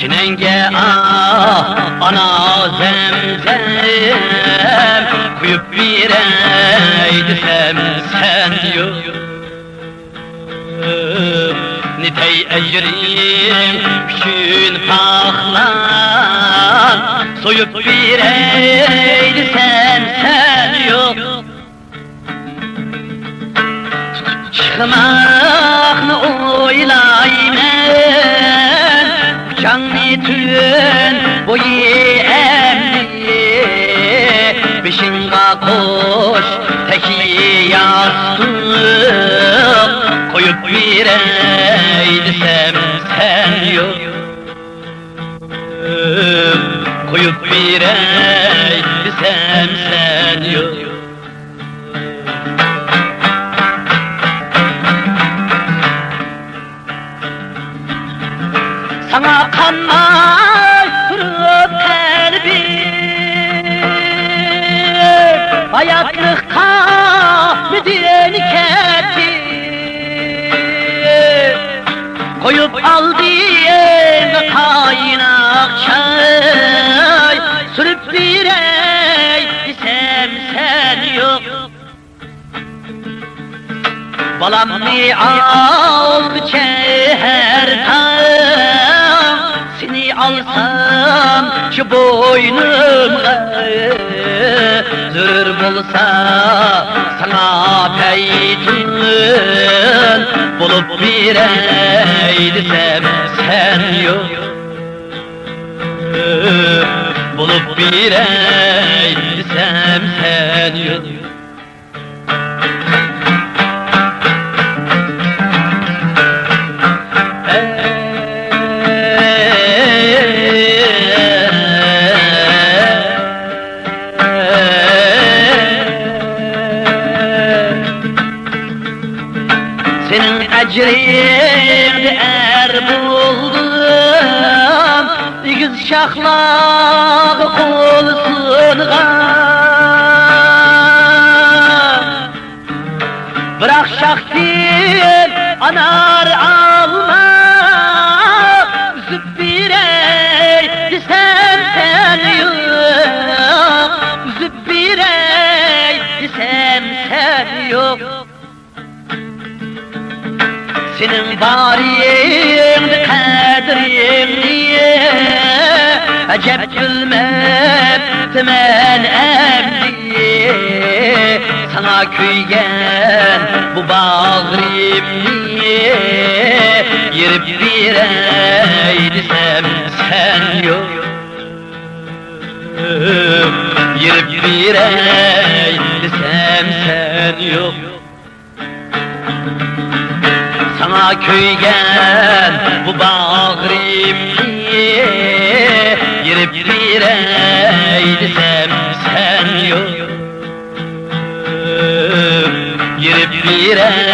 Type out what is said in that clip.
Çinenge ana zemzem kuyup bireydisem sen yok. Nitey ecrim püşün paklan soyup bireydisem sen yok. Çıkmakını oylaymen uçanlı tün boyu emni beşinga koş teki yastık koyup bireydisem sen yok. Koyup bireydisem sen yok. Sana kanmay durup kalbim hayatlıkta müdüreni ketti koyup aldı eline kaynak çay sürüp bireysem sen yok. Balam mi al çeherden seni alsam şu boynumda zür bulsa sana peytün bulup bireydisem sen yok. Bulup bireydisem sen yok. Senin ecrini er buldum İgiz şahlağı kulsunğa Bırak şahtil anar alma Üzüp bireydisem sen yok Üzüp bireydisem sen yok. Senin bariyindi kadrini acep bilmeptim en emni sana kuygen bu bağrımni yerip bireydisem sen yok. Yerip bireydisem sen yok. Sana köygen bu bağrımni yerip bireydisem sen yok. Yerip bireydisem